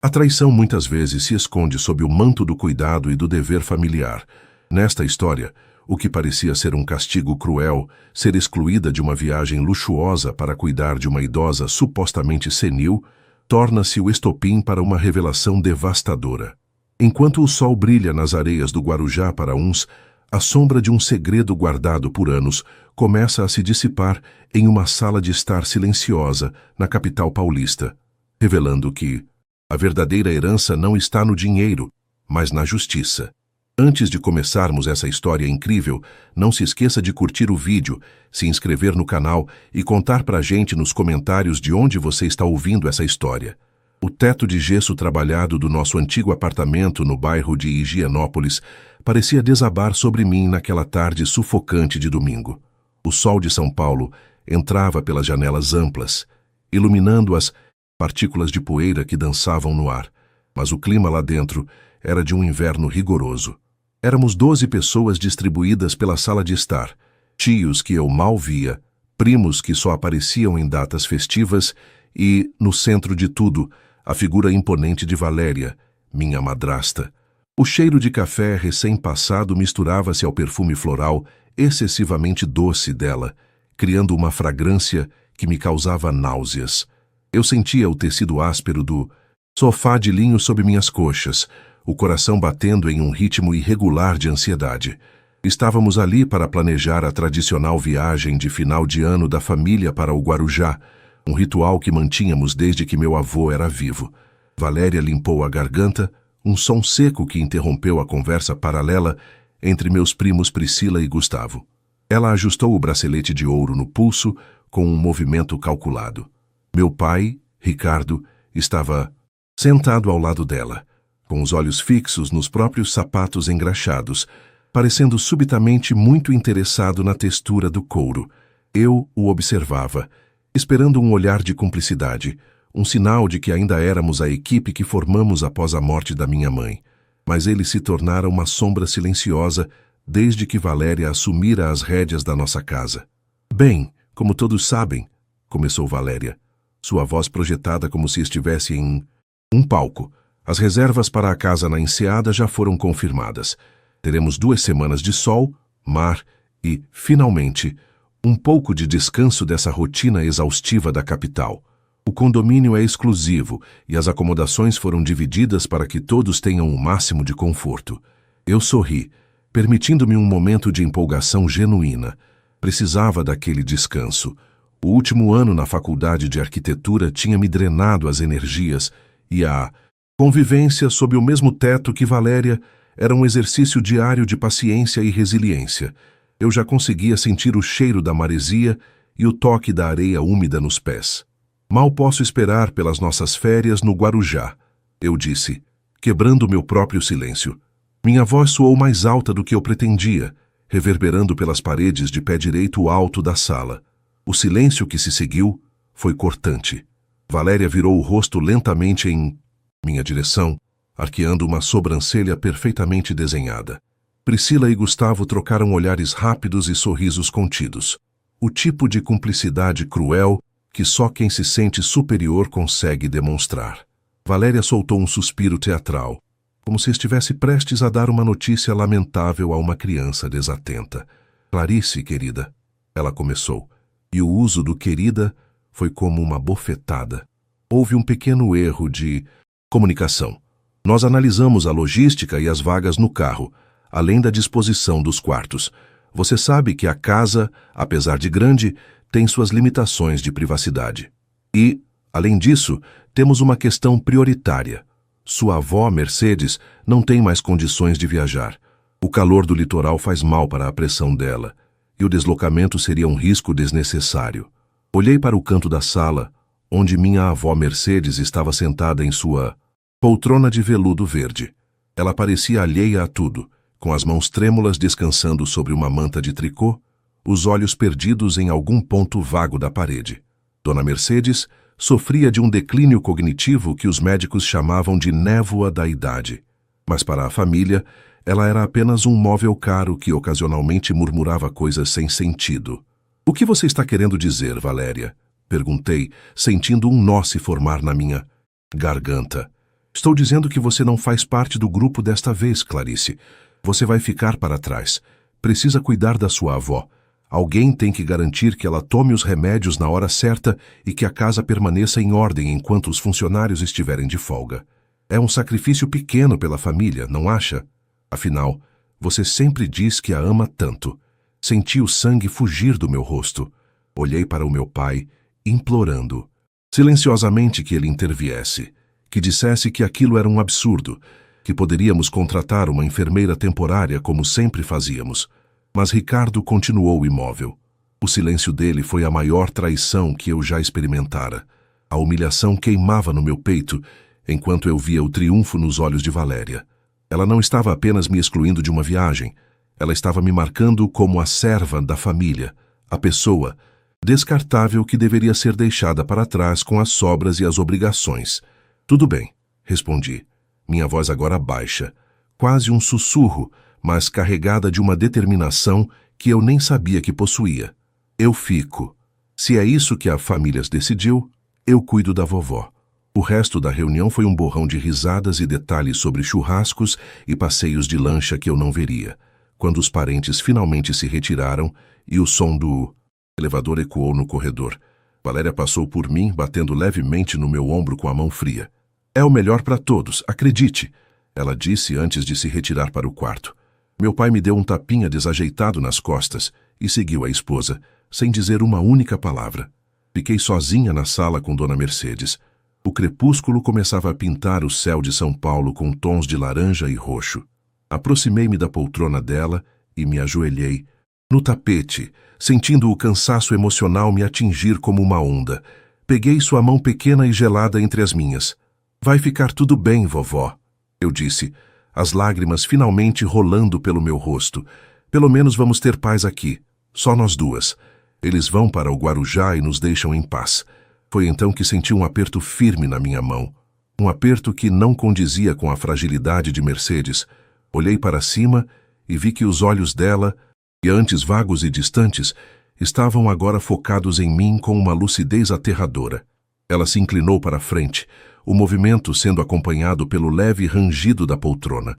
A traição muitas vezes se esconde sob o manto do cuidado e do dever familiar. Nesta história, o que parecia ser um castigo cruel, ser excluída de uma viagem luxuosa para cuidar de uma idosa supostamente senil, torna-se o estopim para uma revelação devastadora. Enquanto o sol brilha nas areias do Guarujá para uns, a sombra de um segredo guardado por anos começa a se dissipar em uma sala de estar silenciosa na capital paulista, revelando que a verdadeira herança não está no dinheiro, mas na justiça. Antes de começarmos essa história incrível, não se esqueça de curtir o vídeo, se inscrever no canal e contar pra gente nos comentários de onde você está ouvindo essa história. O teto de gesso trabalhado do nosso antigo apartamento no bairro de Higienópolis parecia desabar sobre mim naquela tarde sufocante de domingo. O sol de São Paulo entrava pelas janelas amplas, iluminando as partículas de poeira que dançavam no ar, mas o clima lá dentro era de um inverno rigoroso. Éramos 12 pessoas distribuídas pela sala de estar, tios que eu mal via, primos que só apareciam em datas festivas e, no centro de tudo, a figura imponente de Valéria, minha madrasta. O cheiro de café recém-passado misturava-se ao perfume floral excessivamente doce dela, criando uma fragrância que me causava náuseas. Eu sentia o tecido áspero do sofá de linho sob minhas coxas, o coração batendo em um ritmo irregular de ansiedade. Estávamos ali para planejar a tradicional viagem de final de ano da família para o Guarujá, um ritual que mantínhamos desde que meu avô era vivo. Valéria limpou a garganta, um som seco que interrompeu a conversa paralela entre meus primos Priscila e Gustavo. Ela ajustou o bracelete de ouro no pulso com um movimento calculado. Meu pai, Ricardo, estava sentado ao lado dela, com os olhos fixos nos próprios sapatos engraxados, parecendo subitamente muito interessado na textura do couro. Eu o observava, esperando um olhar de cumplicidade, um sinal de que ainda éramos a equipe que formamos após a morte da minha mãe. Mas ele se tornara uma sombra silenciosa desde que Valéria assumira as rédeas da nossa casa. Bem, como todos sabem, começou Valéria, sua voz projetada como se estivesse em um palco. As reservas para a casa na Enseada já foram confirmadas. Teremos 2 semanas de sol, mar e, finalmente, um pouco de descanso dessa rotina exaustiva da capital. O condomínio é exclusivo e as acomodações foram divididas para que todos tenham o máximo de conforto. Eu sorri, permitindo-me um momento de empolgação genuína. Precisava daquele descanso. O último ano na faculdade de arquitetura tinha me drenado as energias e a convivência sob o mesmo teto que Valéria era um exercício diário de paciência e resiliência. Eu já conseguia sentir o cheiro da maresia e o toque da areia úmida nos pés. Mal posso esperar pelas nossas férias no Guarujá, eu disse, quebrando meu próprio silêncio. Minha voz soou mais alta do que eu pretendia, reverberando pelas paredes de pé direito alto da sala. O silêncio que se seguiu foi cortante. Valéria virou o rosto lentamente em minha direção, arqueando uma sobrancelha perfeitamente desenhada. Priscila e Gustavo trocaram olhares rápidos e sorrisos contidos. O tipo de cumplicidade cruel que só quem se sente superior consegue demonstrar. Valéria soltou um suspiro teatral, como se estivesse prestes a dar uma notícia lamentável a uma criança desatenta. Clarice, querida, ela começou, e o uso do querida foi como uma bofetada. Houve um pequeno erro de comunicação. Nós analisamos a logística e as vagas no carro, além da disposição dos quartos. Você sabe que a casa, apesar de grande, tem suas limitações de privacidade. E, além disso, temos uma questão prioritária. Sua avó, Mercedes, não tem mais condições de viajar. O calor do litoral faz mal para a pressão dela, e o deslocamento seria um risco desnecessário. Olhei para o canto da sala, onde minha avó Mercedes estava sentada em sua poltrona de veludo verde. Ela parecia alheia a tudo, com as mãos trêmulas descansando sobre uma manta de tricô, os olhos perdidos em algum ponto vago da parede. Dona Mercedes sofria de um declínio cognitivo que os médicos chamavam de névoa da idade. Mas para a família, ela era apenas um móvel caro que ocasionalmente murmurava coisas sem sentido. "O que você está querendo dizer, Valéria?" Perguntei, sentindo um nó se formar na minha garganta. Estou dizendo que você não faz parte do grupo desta vez, Clarice. Você vai ficar para trás. Precisa cuidar da sua avó. Alguém tem que garantir que ela tome os remédios na hora certa e que a casa permaneça em ordem enquanto os funcionários estiverem de folga. É um sacrifício pequeno pela família, não acha? Afinal, você sempre diz que a ama tanto. Senti o sangue fugir do meu rosto. Olhei para o meu pai, implorando, silenciosamente, que ele interviesse, que dissesse que aquilo era um absurdo, que poderíamos contratar uma enfermeira temporária como sempre fazíamos. Mas Ricardo continuou imóvel. O silêncio dele foi a maior traição que eu já experimentara. A humilhação queimava no meu peito, enquanto eu via o triunfo nos olhos de Valéria. Ela não estava apenas me excluindo de uma viagem. Ela estava me marcando como a serva da família, a pessoa descartável que deveria ser deixada para trás com as sobras e as obrigações. Tudo bem, respondi. Minha voz agora baixa, quase um sussurro, mas carregada de uma determinação que eu nem sabia que possuía. Eu fico. Se é isso que a família decidiu, eu cuido da vovó. O resto da reunião foi um borrão de risadas e detalhes sobre churrascos e passeios de lancha que eu não veria. Quando os parentes finalmente se retiraram e o som do elevador ecoou no corredor, Valéria passou por mim, batendo levemente no meu ombro com a mão fria. É o melhor para todos, acredite, ela disse antes de se retirar para o quarto. Meu pai me deu um tapinha desajeitado nas costas e seguiu a esposa, sem dizer uma única palavra. Fiquei sozinha na sala com Dona Mercedes. O crepúsculo começava a pintar o céu de São Paulo com tons de laranja e roxo. Aproximei-me da poltrona dela e me ajoelhei no tapete, sentindo o cansaço emocional me atingir como uma onda. Peguei sua mão pequena e gelada entre as minhas. Vai ficar tudo bem, vovó, eu disse, as lágrimas finalmente rolando pelo meu rosto. Pelo menos vamos ter paz aqui, só nós duas. Eles vão para o Guarujá e nos deixam em paz. Foi então que senti um aperto firme na minha mão. Um aperto que não condizia com a fragilidade de Mercedes. Olhei para cima e vi que os olhos dela, que antes vagos e distantes, estavam agora focados em mim com uma lucidez aterradora. Ela se inclinou para a frente, o movimento sendo acompanhado pelo leve rangido da poltrona.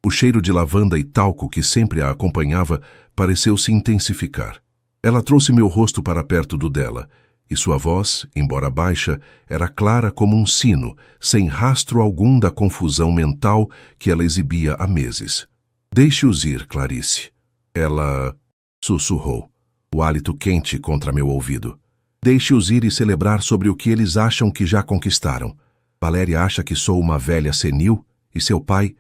O cheiro de lavanda e talco que sempre a acompanhava pareceu se intensificar. Ela trouxe meu rosto para perto do dela, e sua voz, embora baixa, era clara como um sino, sem rastro algum da confusão mental que ela exibia há meses. Deixe-os ir, Clarice. Ela sussurrou, o hálito quente contra meu ouvido. Deixe-os ir e celebrar sobre o que eles acham que já conquistaram. Valéria acha que sou uma velha senil, e seu pai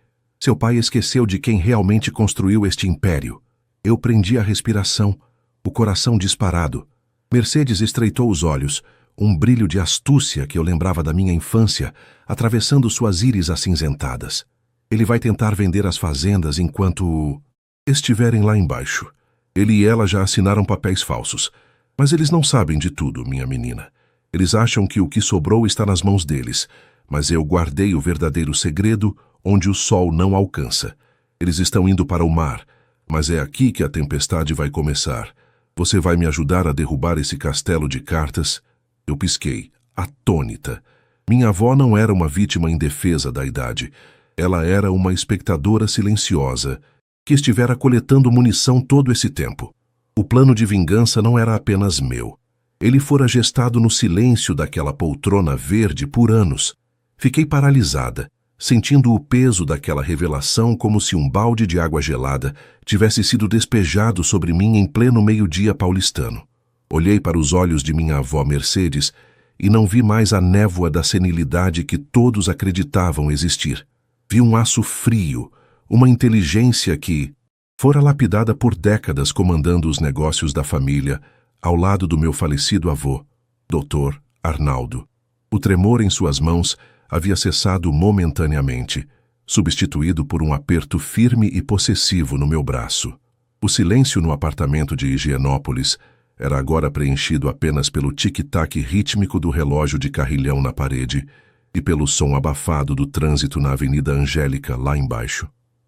esqueceu de quem realmente construiu este império. Eu prendi a respiração, o coração disparado. Mercedes estreitou os olhos, um brilho de astúcia que eu lembrava da minha infância, atravessando suas íris acinzentadas. Ele vai tentar vender as fazendas enquanto estiverem lá embaixo. Ele e ela já assinaram papéis falsos. Mas eles não sabem de tudo, minha menina. Eles acham que o que sobrou está nas mãos deles, mas eu guardei o verdadeiro segredo onde o sol não alcança. Eles estão indo para o mar, mas é aqui que a tempestade vai começar. Você vai me ajudar a derrubar esse castelo de cartas? Eu pisquei, atônita. Minha avó não era uma vítima indefesa da idade. Ela era uma espectadora silenciosa, que estivera coletando munição todo esse tempo. O plano de vingança não era apenas meu. Ele fora gestado no silêncio daquela poltrona verde por anos. Fiquei paralisada, sentindo o peso daquela revelação como se um balde de água gelada tivesse sido despejado sobre mim em pleno meio-dia paulistano. Olhei para os olhos de minha avó Mercedes e não vi mais a névoa da senilidade que todos acreditavam existir. Vi um aço frio, uma inteligência que fora lapidada por décadas comandando os negócios da família, ao lado do meu falecido avô, Dr. Arnaldo. O tremor em suas mãos havia cessado momentaneamente, substituído por um aperto firme e possessivo no meu braço. O silêncio no apartamento de Higienópolis era agora preenchido apenas pelo tic-tac rítmico do relógio de carrilhão na parede e pelo som abafado do trânsito na Avenida Angélica, lá embaixo.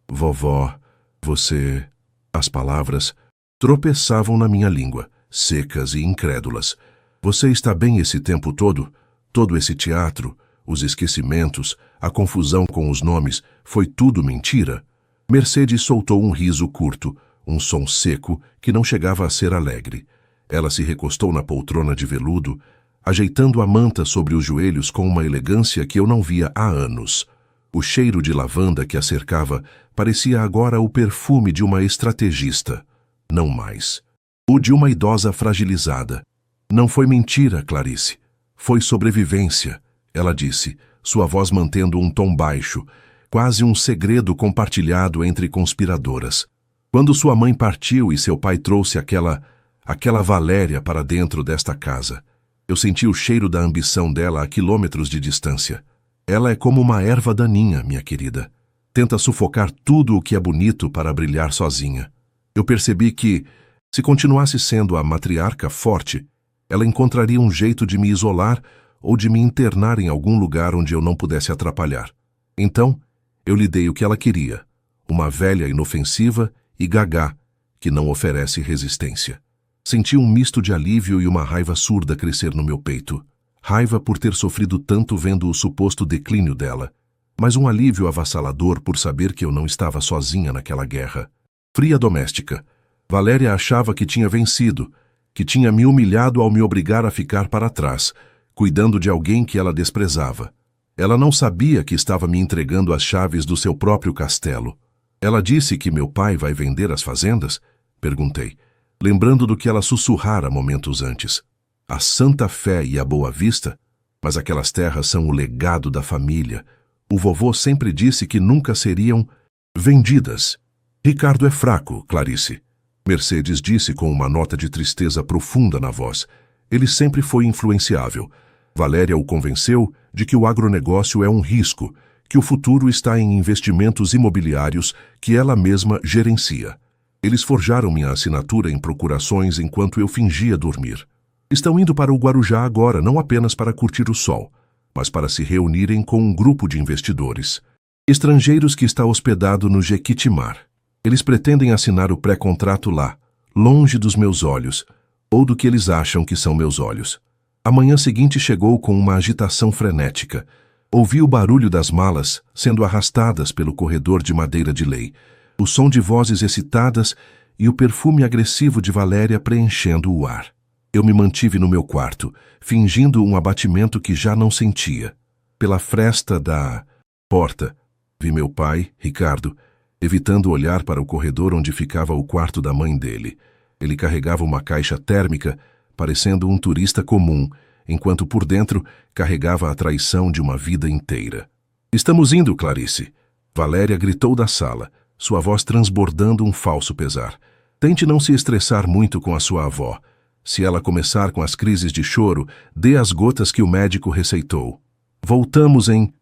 Vovó, você... As palavras tropeçavam na minha língua, secas e incrédulas. Você está bem esse tempo todo? Todo esse teatro? Os esquecimentos, a confusão com os nomes, foi tudo mentira? Mercedes soltou um riso curto, um som seco que não chegava a ser alegre. Ela se recostou na poltrona de veludo, ajeitando a manta sobre os joelhos com uma elegância que eu não via há anos. O cheiro de lavanda que a cercava parecia agora o perfume de uma estrategista. Não mais. O de uma idosa fragilizada. Não foi mentira, Clarice. Foi sobrevivência, ela disse, sua voz mantendo um tom baixo, quase um segredo compartilhado entre conspiradoras. Quando sua mãe partiu e seu pai trouxe aquela Valéria para dentro desta casa, eu senti o cheiro da ambição dela a quilômetros de distância. Ela é como uma erva daninha, minha querida. Tenta sufocar tudo o que é bonito para brilhar sozinha. Eu percebi que, se continuasse sendo a matriarca forte, ela encontraria um jeito de me isolar ou de me internar em algum lugar onde eu não pudesse atrapalhar. Então, eu lhe dei o que ela queria, uma velha inofensiva e gagá, que não oferece resistência. Senti um misto de alívio e uma raiva surda crescer no meu peito. Raiva por ter sofrido tanto vendo o suposto declínio dela, mas um alívio avassalador por saber que eu não estava sozinha naquela guerra. Fria doméstica. Valéria achava que tinha vencido, que tinha me humilhado ao me obrigar a ficar para trás, cuidando de alguém que ela desprezava. Ela não sabia que estava me entregando as chaves do seu próprio castelo. Ela disse que meu pai vai vender as fazendas? Perguntei, lembrando do que ela sussurrara momentos antes. A Santa Fé e a Boa Vista? Mas aquelas terras são o legado da família. O vovô sempre disse que nunca seriam vendidas. Ricardo é fraco, Clarice. Mercedes disse com uma nota de tristeza profunda na voz. Ele sempre foi influenciável. Valéria o convenceu de que o agronegócio é um risco, que o futuro está em investimentos imobiliários que ela mesma gerencia. Eles forjaram minha assinatura em procurações enquanto eu fingia dormir. Estão indo para o Guarujá agora, não apenas para curtir o sol, mas para se reunirem com um grupo de investidores. Estrangeiros que está hospedado no Jequitimar. Eles pretendem assinar o pré-contrato lá, longe dos meus olhos, ou do que eles acham que são meus olhos. A manhã seguinte chegou com uma agitação frenética. Ouvi o barulho das malas sendo arrastadas pelo corredor de madeira de lei, o som de vozes excitadas e o perfume agressivo de Valéria preenchendo o ar. Eu me mantive no meu quarto, fingindo um abatimento que já não sentia. Pela fresta da porta, vi meu pai, Ricardo, evitando olhar para o corredor onde ficava o quarto da mãe dele. Ele carregava uma caixa térmica, parecendo um turista comum, enquanto por dentro carregava a traição de uma vida inteira. Estamos indo, Clarice. Valéria gritou da sala, sua voz transbordando um falso pesar. Tente não se estressar muito com a sua avó. Se ela começar com as crises de choro, dê as gotas que o médico receitou. Voltamos em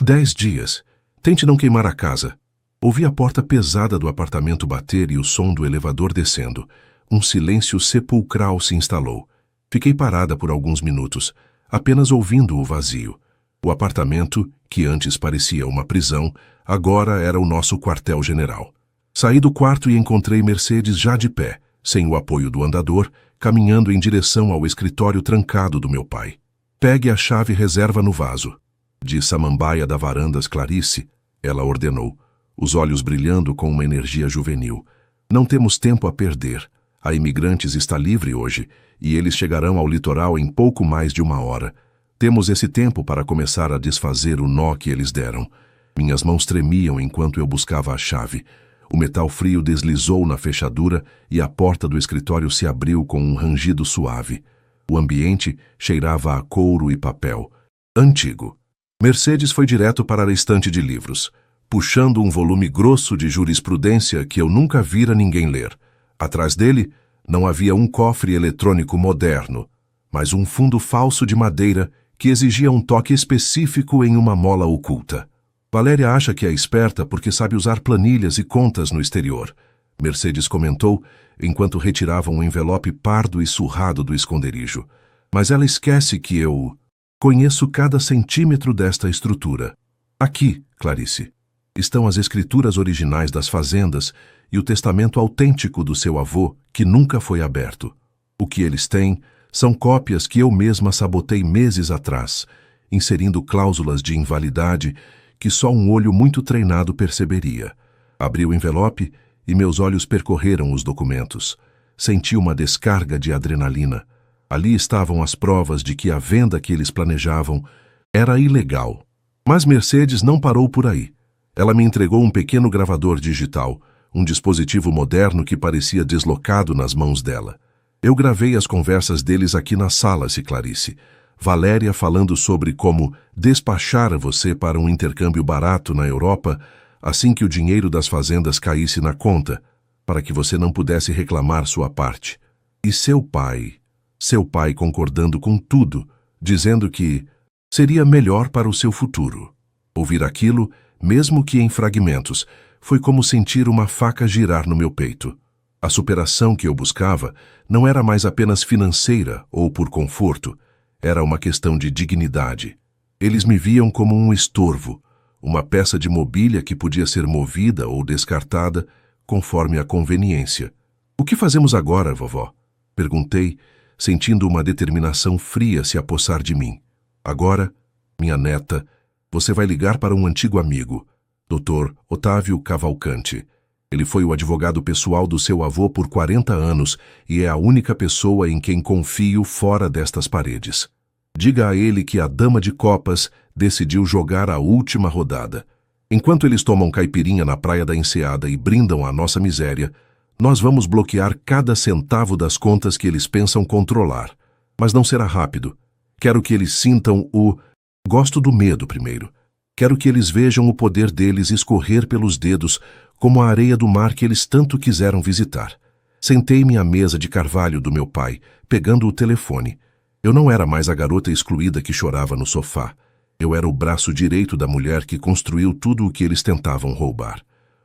10 dias. Tente não queimar a casa. Ouvi a porta pesada do apartamento bater e o som do elevador descendo. Um silêncio sepulcral se instalou. Fiquei parada por alguns minutos, apenas ouvindo o vazio. O apartamento, que antes parecia uma prisão, agora era o nosso quartel-general. Saí do quarto e encontrei Mercedes já de pé, sem o apoio do andador, caminhando em direção ao escritório trancado do meu pai. Pegue a chave e reserva no vaso. De samambaia da varandas Clarice, ela ordenou, os olhos brilhando com uma energia juvenil. Não temos tempo a perder. A Imigrantes está livre hoje, e eles chegarão ao litoral em pouco mais de 1 hora. Temos esse tempo para começar a desfazer o nó que eles deram. Minhas mãos tremiam enquanto eu buscava a chave. O metal frio deslizou na fechadura e a porta do escritório se abriu com um rangido suave. O ambiente cheirava a couro e papel. Antigo. Mercedes foi direto para a estante de livros, puxando um volume grosso de jurisprudência que eu nunca vira ninguém ler. Atrás dele, não havia um cofre eletrônico moderno, mas um fundo falso de madeira que exigia um toque específico em uma mola oculta. Valéria acha que é esperta porque sabe usar planilhas e contas no exterior, Mercedes comentou, enquanto retirava um envelope pardo e surrado do esconderijo. Mas ela esquece que eu conheço cada centímetro desta estrutura. Aqui, Clarice, estão as escrituras originais das fazendas e o testamento autêntico do seu avô, que nunca foi aberto. O que eles têm são cópias que eu mesma sabotei meses atrás, inserindo cláusulas de invalidade que só um olho muito treinado perceberia. Abri o envelope e meus olhos percorreram os documentos. Senti uma descarga de adrenalina. Ali estavam as provas de que a venda que eles planejavam era ilegal. Mas Mercedes não parou por aí. Ela me entregou um pequeno gravador digital, um dispositivo moderno que parecia deslocado nas mãos dela. Eu gravei as conversas deles aqui na sala, Clarice. Valéria falando sobre como despachar você para um intercâmbio barato na Europa assim que o dinheiro das fazendas caísse na conta, para que você não pudesse reclamar sua parte. E seu pai concordando com tudo, dizendo que seria melhor para o seu futuro. Ouvir aquilo, mesmo que em fragmentos, foi como sentir uma faca girar no meu peito. A superação que eu buscava não era mais apenas financeira ou por conforto, era uma questão de dignidade. Eles me viam como um estorvo, uma peça de mobília que podia ser movida ou descartada conforme a conveniência. "O que fazemos agora, vovó?" perguntei, sentindo uma determinação fria se apossar de mim. "Agora, minha neta, você vai ligar para um antigo amigo, Dr. Otávio Cavalcante. Ele foi o advogado pessoal do seu avô por 40 anos e é a única pessoa em quem confio fora destas paredes. Diga a ele que a dama de copas decidiu jogar a última rodada. Enquanto eles tomam caipirinha na praia da Enseada e brindam a nossa miséria, nós vamos bloquear cada centavo das contas que eles pensam controlar. Mas não será rápido. Quero que eles sintam o... Gosto do medo primeiro. Quero que eles vejam o poder deles escorrer pelos dedos como a areia do mar que eles tanto quiseram visitar. Sentei-me à mesa de carvalho do meu pai, pegando o telefone. Eu não era mais a garota excluída que chorava no sofá. Eu era o braço direito da mulher que construiu tudo o que eles tentavam roubar.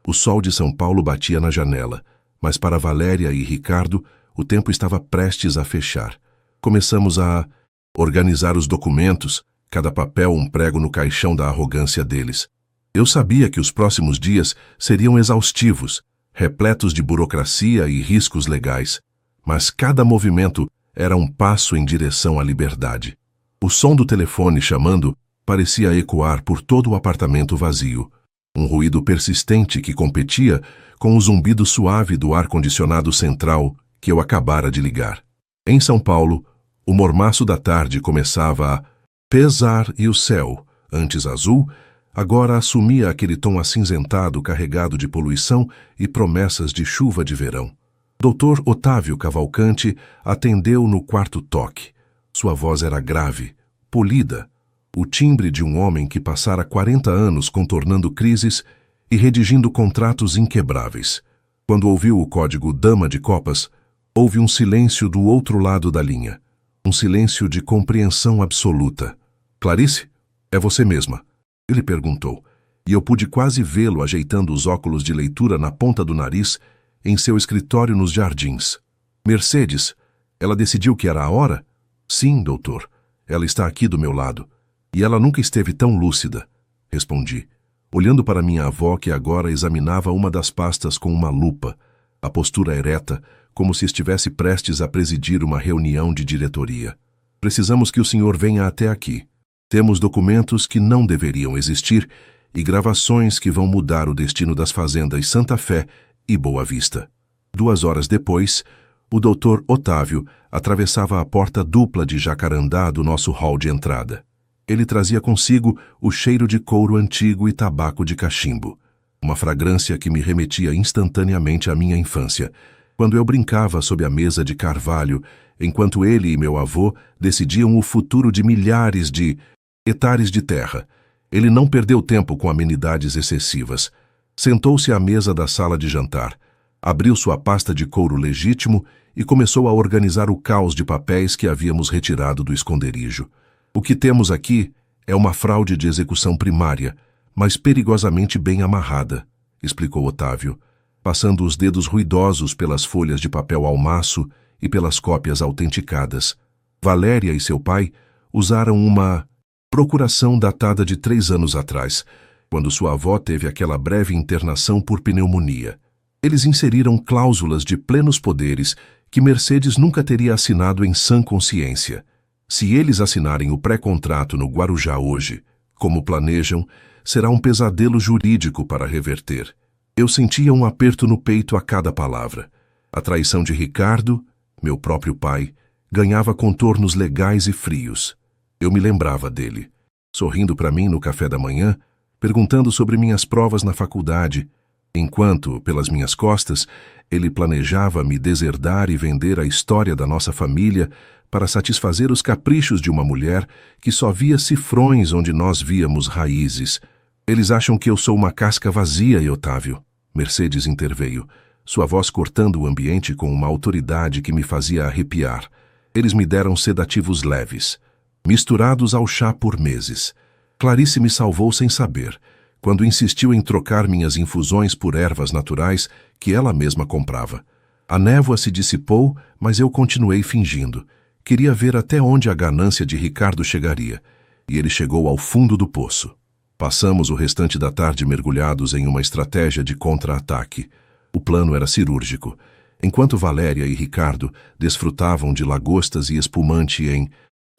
O sol de São Paulo batia na janela, mas para Valéria e Ricardo, o tempo estava prestes a fechar. Começamos a organizar os documentos, cada papel um prego no caixão da arrogância deles. Eu sabia que os próximos dias seriam exaustivos, repletos de burocracia e riscos legais, mas cada movimento era um passo em direção à liberdade. O som do telefone chamando parecia ecoar por todo o apartamento vazio, um ruído persistente que competia com o zumbido suave do ar-condicionado central que eu acabara de ligar. Em São Paulo, o mormaço da tarde começava a pesar e o céu, antes azul, agora assumia aquele tom acinzentado carregado de poluição e promessas de chuva de verão. Dr. Otávio Cavalcante atendeu no quarto toque. Sua voz era grave, polida, o timbre de um homem que passara 40 anos contornando crises e redigindo contratos inquebráveis. Quando ouviu o código Dama de Copas, houve um silêncio do outro lado da linha, um silêncio de compreensão absoluta. "Clarice, é você mesma?" ele perguntou, e eu pude quase vê-lo ajeitando os óculos de leitura na ponta do nariz em seu escritório nos jardins. "Mercedes, ela decidiu que era a hora?" "Sim, doutor. Ela está aqui do meu lado. E ela nunca esteve tão lúcida", respondi, olhando para minha avó que agora examinava uma das pastas com uma lupa, a postura ereta, como se estivesse prestes a presidir uma reunião de diretoria. "Precisamos que o senhor venha até aqui. Temos documentos que não deveriam existir e gravações que vão mudar o destino das fazendas Santa Fé e Boa Vista." 2 horas depois, o Dr. Otávio atravessava a porta dupla de jacarandá do nosso hall de entrada. Ele trazia consigo o cheiro de couro antigo e tabaco de cachimbo, uma fragrância que me remetia instantaneamente à minha infância, quando eu brincava sob a mesa de carvalho, enquanto ele e meu avô decidiam o futuro de milhares de hectares de terra. Ele não perdeu tempo com amenidades excessivas. Sentou-se à mesa da sala de jantar, abriu sua pasta de couro legítimo e começou a organizar o caos de papéis que havíamos retirado do esconderijo. "O que temos aqui é uma fraude de execução primária, mas perigosamente bem amarrada", explicou Otávio, passando os dedos ruidosos pelas folhas de papel ao maço e pelas cópias autenticadas. Valéria e seu pai usaram uma procuração datada de 3 anos atrás, quando sua avó teve aquela breve internação por pneumonia. Eles inseriram cláusulas de plenos poderes que Mercedes nunca teria assinado em sã consciência. Se eles assinarem o pré-contrato no Guarujá hoje, como planejam, será um pesadelo jurídico para reverter. Eu sentia um aperto no peito a cada palavra. A traição de Ricardo, meu próprio pai, ganhava contornos legais e frios. Eu me lembrava dele, sorrindo para mim no café da manhã, perguntando sobre minhas provas na faculdade, enquanto, pelas minhas costas, ele planejava me deserdar e vender a história da nossa família para satisfazer os caprichos de uma mulher que só via cifrões onde nós víamos raízes. Eles acham que eu sou uma casca vazia, Otávio. Mercedes interveio, sua voz cortando o ambiente com uma autoridade que me fazia arrepiar. Eles me deram sedativos leves, misturados ao chá por meses. Clarice me salvou sem saber, quando insistiu em trocar minhas infusões por ervas naturais que ela mesma comprava. A névoa se dissipou, mas eu continuei fingindo. Queria ver até onde a ganância de Ricardo chegaria, e ele chegou ao fundo do poço. Passamos o restante da tarde mergulhados em uma estratégia de contra-ataque. O plano era cirúrgico. Enquanto Valéria e Ricardo desfrutavam de lagostas e espumante em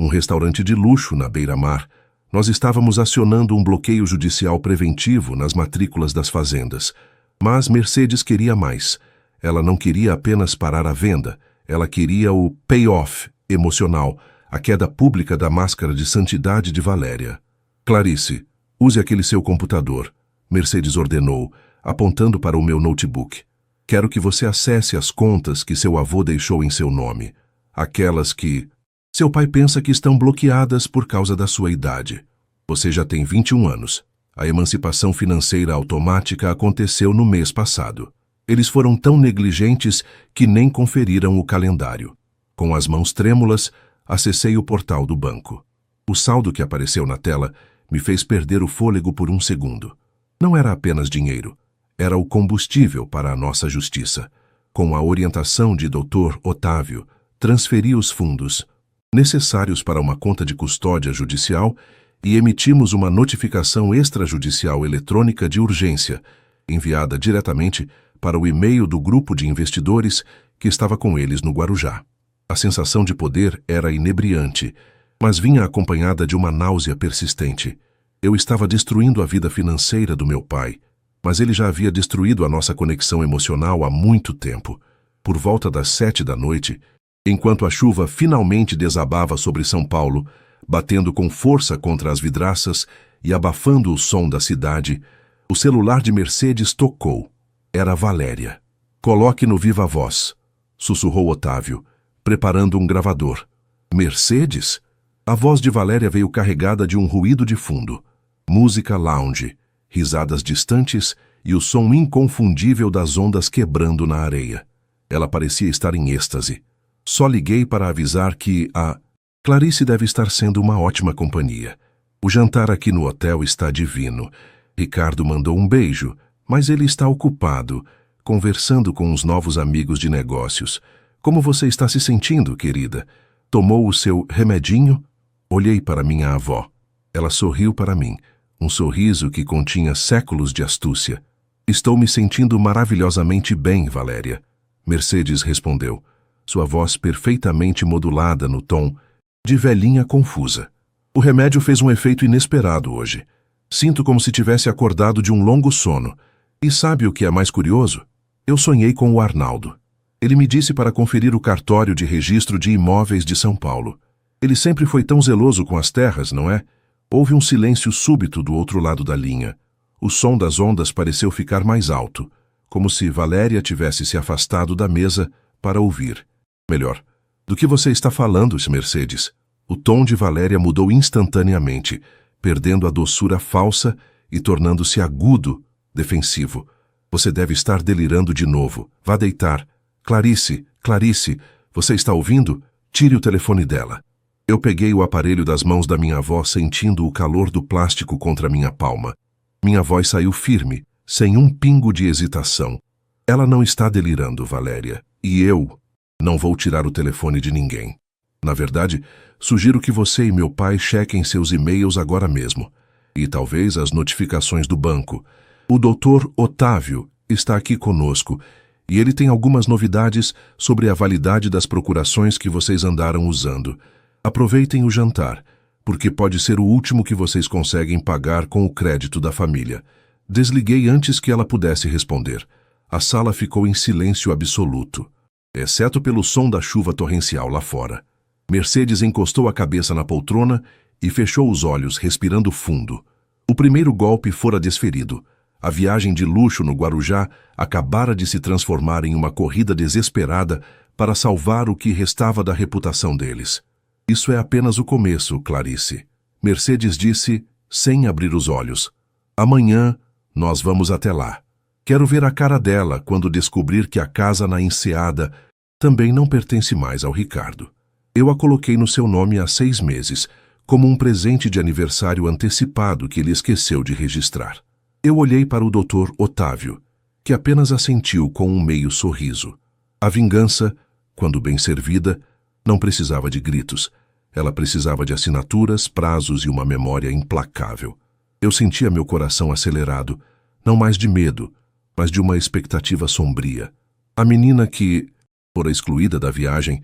um restaurante de luxo na beira-mar, nós estávamos acionando um bloqueio judicial preventivo nas matrículas das fazendas. Mas Mercedes queria mais. Ela não queria apenas parar a venda, ela queria o payoff emocional, a queda pública da máscara de santidade de Valéria. Clarice, use aquele seu computador, Mercedes ordenou, apontando para o meu notebook. Quero que você acesse as contas que seu avô deixou em seu nome, aquelas que seu pai pensa que estão bloqueadas por causa da sua idade. Você já tem 21 anos. A emancipação financeira automática aconteceu no mês passado. Eles foram tão negligentes que nem conferiram o calendário. Com as mãos trêmulas, acessei o portal do banco. O saldo que apareceu na tela me fez perder o fôlego por um segundo. Não era apenas dinheiro. Era o combustível para a nossa justiça. Com a orientação de Dr. Otávio, transferi os fundos necessários para uma conta de custódia judicial e emitimos uma notificação extrajudicial eletrônica de urgência, enviada diretamente para o e-mail do grupo de investidores que estava com eles no Guarujá. A sensação de poder era inebriante, mas vinha acompanhada de uma náusea persistente. Eu estava destruindo a vida financeira do meu pai, mas ele já havia destruído a nossa conexão emocional há muito tempo. Por volta das 7 da noite, enquanto a chuva finalmente desabava sobre São Paulo, batendo com força contra as vidraças e abafando o som da cidade, o celular de Mercedes tocou. Era Valéria. Coloque no viva voz, sussurrou Otávio, preparando um gravador. Mercedes? A voz de Valéria veio carregada de um ruído de fundo. Música lounge, risadas distantes e o som inconfundível das ondas quebrando na areia. Ela parecia estar em êxtase. Só liguei para avisar que a Clarice deve estar sendo uma ótima companhia. O jantar aqui no hotel está divino. Ricardo mandou um beijo, mas ele está ocupado, conversando com os novos amigos de negócios. Como você está se sentindo, querida? Tomou o seu remedinho? Olhei para minha avó. Ela sorriu para mim, um sorriso que continha séculos de astúcia. Estou me sentindo maravilhosamente bem, Valéria. Mercedes respondeu, sua voz perfeitamente modulada no tom de velhinha confusa. O remédio fez um efeito inesperado hoje. Sinto como se tivesse acordado de um longo sono. E sabe o que é mais curioso? Eu sonhei com o Arnaldo. Ele me disse para conferir o cartório de registro de imóveis de São Paulo. Ele sempre foi tão zeloso com as terras, não é? Houve um silêncio súbito do outro lado da linha. O som das ondas pareceu ficar mais alto, como se Valéria tivesse se afastado da mesa para ouvir. Melhor, do que você está falando, Mercedes? O tom de Valéria mudou instantaneamente, perdendo a doçura falsa e tornando-se agudo, defensivo. Você deve estar delirando de novo. Vá deitar. Clarice, Clarice, você está ouvindo? Tire o telefone dela. Eu peguei o aparelho das mãos da minha avó, sentindo o calor do plástico contra minha palma. Minha voz saiu firme, sem um pingo de hesitação. Ela não está delirando, Valéria. E eu não vou tirar o telefone de ninguém. Na verdade, sugiro que você e meu pai chequem seus e-mails agora mesmo. E talvez as notificações do banco. O Dr. Otávio está aqui conosco e ele tem algumas novidades sobre a validade das procurações que vocês andaram usando. Aproveitem o jantar, porque pode ser o último que vocês conseguem pagar com o crédito da família. Desliguei antes que ela pudesse responder. A sala ficou em silêncio absoluto, exceto pelo som da chuva torrencial lá fora. Mercedes encostou a cabeça na poltrona e fechou os olhos, respirando fundo. O primeiro golpe fora desferido. A viagem de luxo no Guarujá acabara de se transformar em uma corrida desesperada para salvar o que restava da reputação deles. Isso é apenas o começo, Clarice. Mercedes disse, sem abrir os olhos. Amanhã, nós vamos até lá. Quero ver a cara dela quando descobrir que a casa na Enseada também não pertence mais ao Ricardo. Eu a coloquei no seu nome há 6 meses, como um presente de aniversário antecipado que ele esqueceu de registrar. Eu olhei para o Dr. Otávio, que apenas assentiu com um meio sorriso. A vingança, quando bem servida, não precisava de gritos. Ela precisava de assinaturas, prazos e uma memória implacável. Eu sentia meu coração acelerado, não mais de medo, mas de uma expectativa sombria. A menina que, fora excluída da viagem,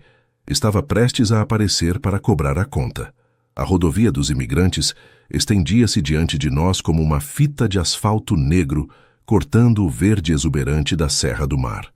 estava prestes a aparecer para cobrar a conta. A rodovia dos imigrantes estendia-se diante de nós como uma fita de asfalto negro, cortando o verde exuberante da Serra do Mar.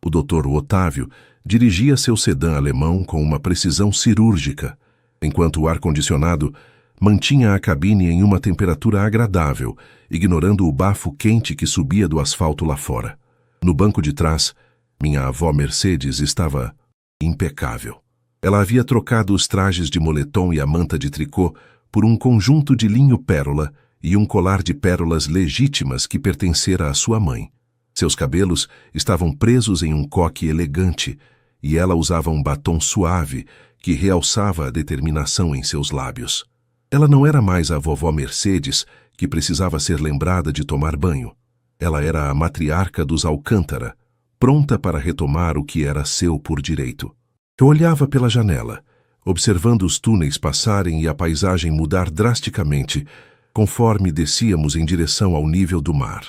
O Dr. Otávio dirigia seu sedã alemão com uma precisão cirúrgica, enquanto o ar-condicionado mantinha a cabine em uma temperatura agradável, ignorando o bafo quente que subia do asfalto lá fora. No banco de trás, minha avó Mercedes estava impecável. Ela havia trocado os trajes de moletom e a manta de tricô por um conjunto de linho pérola e um colar de pérolas legítimas que pertencera à sua mãe. Seus cabelos estavam presos em um coque elegante e ela usava um batom suave que realçava a determinação em seus lábios. Ela não era mais a vovó Mercedes, que precisava ser lembrada de tomar banho. Ela era a matriarca dos Alcântara, pronta para retomar o que era seu por direito. Eu olhava pela janela, observando os túneis passarem e a paisagem mudar drasticamente, conforme descíamos em direção ao nível do mar.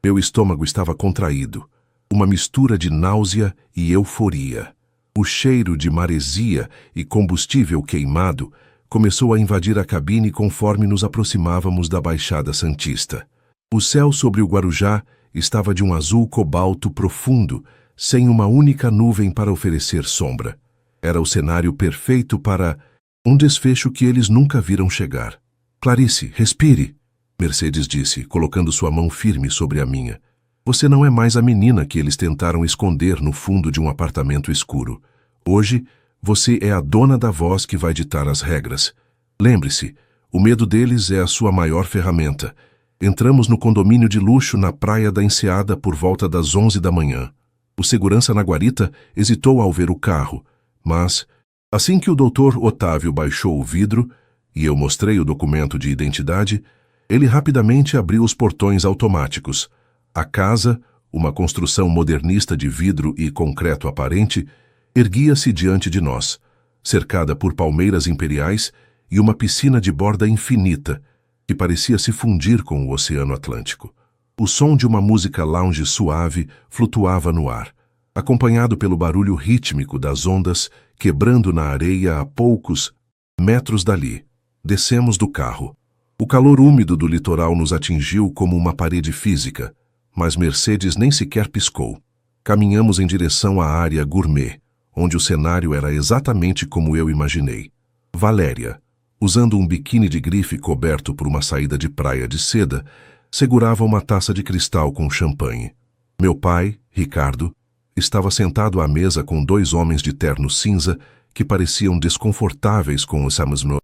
Meu estômago estava contraído, uma mistura de náusea e euforia. O cheiro de maresia e combustível queimado começou a invadir a cabine conforme nos aproximávamos da Baixada Santista. O céu sobre o Guarujá estava de um azul cobalto profundo, sem uma única nuvem para oferecer sombra. Era o cenário perfeito para um desfecho que eles nunca viram chegar. Clarice, respire, Mercedes disse, colocando sua mão firme sobre a minha. Você não é mais a menina que eles tentaram esconder no fundo de um apartamento escuro. Hoje, você é a dona da voz que vai ditar as regras. Lembre-se, o medo deles é a sua maior ferramenta. Entramos no condomínio de luxo na Praia da Enseada por volta das 11 da manhã. O segurança na guarita hesitou ao ver o carro, mas, assim que o Dr. Otávio baixou o vidro e eu mostrei o documento de identidade, ele rapidamente abriu os portões automáticos. A casa, uma construção modernista de vidro e concreto aparente, erguia-se diante de nós, cercada por palmeiras imperiais e uma piscina de borda infinita, que parecia se fundir com o Oceano Atlântico. O som de uma música lounge suave flutuava no ar, acompanhado pelo barulho rítmico das ondas quebrando na areia a poucos metros dali. Descemos do carro. O calor úmido do litoral nos atingiu como uma parede física, mas Mercedes nem sequer piscou. Caminhamos em direção à área gourmet, onde o cenário era exatamente como eu imaginei. Valéria, usando um biquíni de grife coberto por uma saída de praia de seda, segurava uma taça de cristal com champanhe. Meu pai, Ricardo, estava sentado à mesa com 2 homens de terno cinza que pareciam desconfortáveis com o mesmo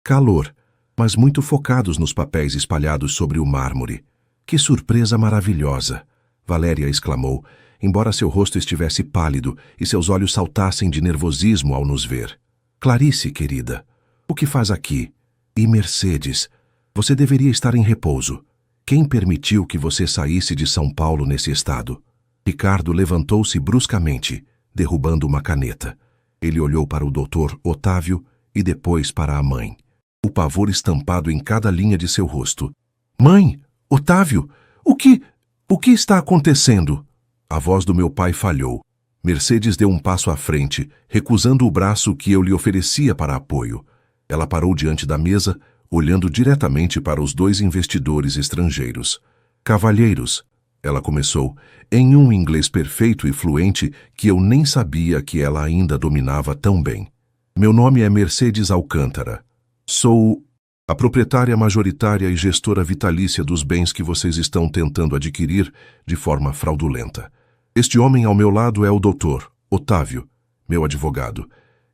calor, mas muito focados nos papéis espalhados sobre o mármore. Que surpresa maravilhosa! Valéria exclamou, embora seu rosto estivesse pálido e seus olhos saltassem de nervosismo ao nos ver. Clarice, querida, o que faz aqui? E Mercedes, você deveria estar em repouso. Quem permitiu que você saísse de São Paulo nesse estado? Ricardo levantou-se bruscamente, derrubando uma caneta. Ele olhou para o Dr. Otávio e depois para a mãe. O pavor estampado em cada linha de seu rosto. Mãe! Otávio! O que está acontecendo? A voz do meu pai falhou. Mercedes deu um passo à frente, recusando o braço que eu lhe oferecia para apoio. Ela parou diante da mesa, olhando diretamente para os dois investidores estrangeiros. Cavalheiros, ela começou, em um inglês perfeito e fluente que eu nem sabia que ela ainda dominava tão bem. Meu nome é Mercedes Alcântara. Sou a proprietária majoritária e gestora vitalícia dos bens que vocês estão tentando adquirir de forma fraudulenta. Este homem ao meu lado é o Dr. Otávio, meu advogado,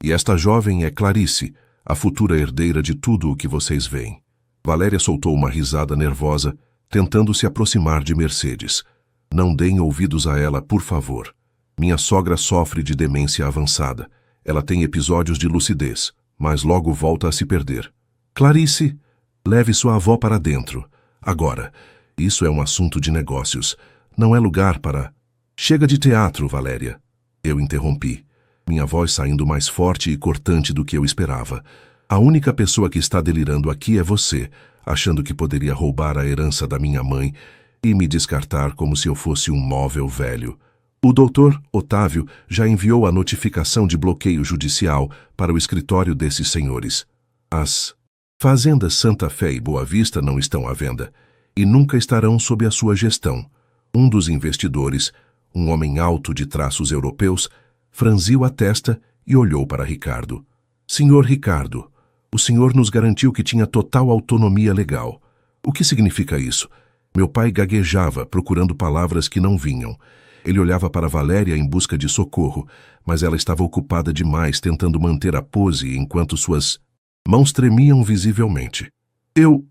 e esta jovem é Clarice, a futura herdeira de tudo o que vocês veem. Valéria soltou uma risada nervosa, tentando se aproximar de Mercedes. Não deem ouvidos a ela, por favor. Minha sogra sofre de demência avançada. Ela tem episódios de lucidez, mas logo volta a se perder. Clarice, leve sua avó para dentro. Agora, isso é um assunto de negócios. Não é lugar para... Chega de teatro, Valéria. Eu interrompi, minha voz saindo mais forte e cortante do que eu esperava. A única pessoa que está delirando aqui é você, achando que poderia roubar a herança da minha mãe e me descartar como se eu fosse um móvel velho. O Dr. Otávio já enviou a notificação de bloqueio judicial para o escritório desses senhores. As fazendas Santa Fé e Boa Vista não estão à venda e nunca estarão sob a sua gestão. Um dos investidores, um homem alto de traços europeus, franziu a testa e olhou para Ricardo. Senhor Ricardo, o senhor nos garantiu que tinha total autonomia legal. O que significa isso? Meu pai gaguejava, procurando palavras que não vinham. Ele olhava para Valéria em busca de socorro, mas ela estava ocupada demais tentando manter a pose enquanto suas mãos tremiam visivelmente. Eu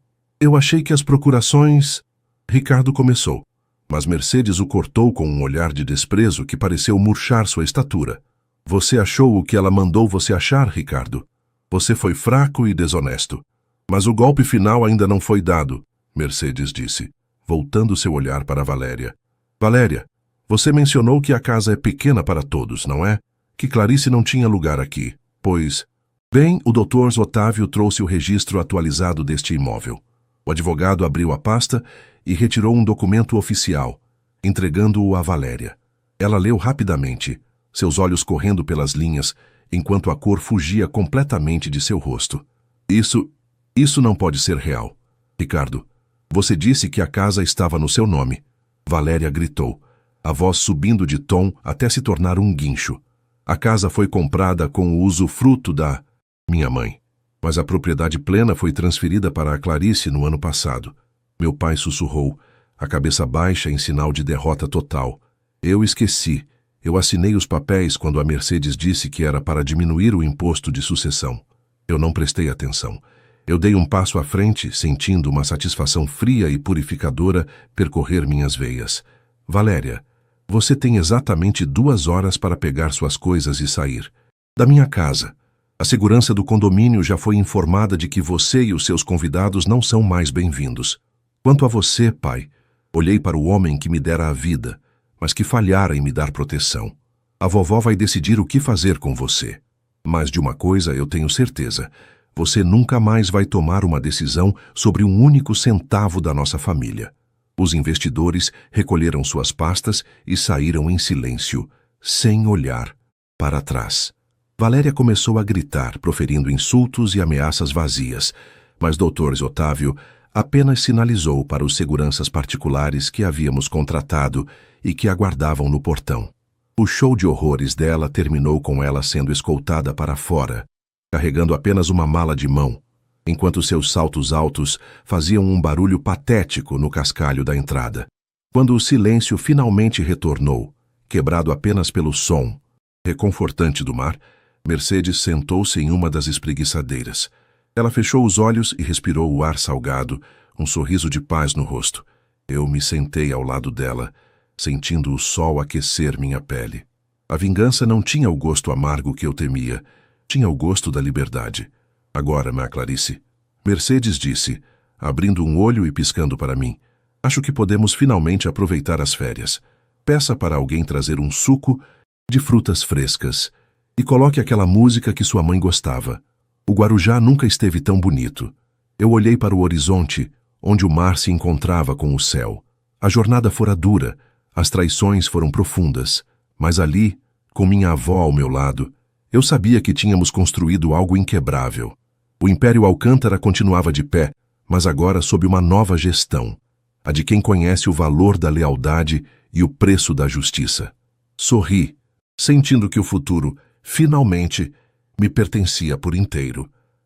achei que as procurações... Ricardo começou, mas Mercedes o cortou com um olhar de desprezo que pareceu murchar sua estatura. Você achou o que ela mandou você achar, Ricardo? Você foi fraco e desonesto. Mas o golpe final ainda não foi dado, Mercedes disse, voltando seu olhar para Valéria. Valéria, você mencionou que a casa é pequena para todos, não é? Que Clarice não tinha lugar aqui, pois... Bem, o Dr. Otávio trouxe o registro atualizado deste imóvel. O advogado abriu a pasta e retirou um documento oficial, entregando-o a Valéria. Ela leu rapidamente, seus olhos correndo pelas linhas, enquanto a cor fugia completamente de seu rosto. Isso não pode ser real. Ricardo, você disse que a casa estava no seu nome. Valéria gritou, a voz subindo de tom até se tornar um guincho. A casa foi comprada com o usufruto da minha mãe, mas a propriedade plena foi transferida para a Clarice no ano passado. Meu pai sussurrou, a cabeça baixa em sinal de derrota total. Eu esqueci. Eu assinei os papéis quando a Mercedes disse que era para diminuir o imposto de sucessão. Eu não prestei atenção. Eu dei um passo à frente, sentindo uma satisfação fria e purificadora percorrer minhas veias. Valéria, você tem exatamente 2 horas para pegar suas coisas e sair. Da minha casa. A segurança do condomínio já foi informada de que você e os seus convidados não são mais bem-vindos. Quanto a você, pai, olhei para o homem que me dera a vida, mas que falhara em me dar proteção. A vovó vai decidir o que fazer com você. Mas de uma coisa eu tenho certeza, você nunca mais vai tomar uma decisão sobre um único centavo da nossa família. Os investidores recolheram suas pastas e saíram em silêncio, sem olhar para trás. Valéria começou a gritar, proferindo insultos e ameaças vazias, mas Dr. Otávio apenas sinalizou para os seguranças particulares que havíamos contratado e que aguardavam no portão. O show de horrores dela terminou com ela sendo escoltada para fora, carregando apenas uma mala de mão, enquanto seus saltos altos faziam um barulho patético no cascalho da entrada. Quando o silêncio finalmente retornou, quebrado apenas pelo som reconfortante do mar, Mercedes sentou-se em uma das espreguiçadeiras. Ela fechou os olhos e respirou o ar salgado, um sorriso de paz no rosto. Eu me sentei ao lado dela, sentindo o sol aquecer minha pele. A vingança não tinha o gosto amargo que eu temia, tinha o gosto da liberdade. Agora, minha Clarice, Mercedes disse, abrindo um olho e piscando para mim, acho que podemos finalmente aproveitar as férias. Peça para alguém trazer um suco de frutas frescas e coloque aquela música que sua mãe gostava. O Guarujá nunca esteve tão bonito. Eu olhei para o horizonte, onde o mar se encontrava com o céu. A jornada fora dura, as traições foram profundas, mas ali, com minha avó ao meu lado, eu sabia que tínhamos construído algo inquebrável. O Império Alcântara continuava de pé, mas agora sob uma nova gestão, a de quem conhece o valor da lealdade e o preço da justiça. Sorri, sentindo que o futuro, finalmente, me pertencia por inteiro.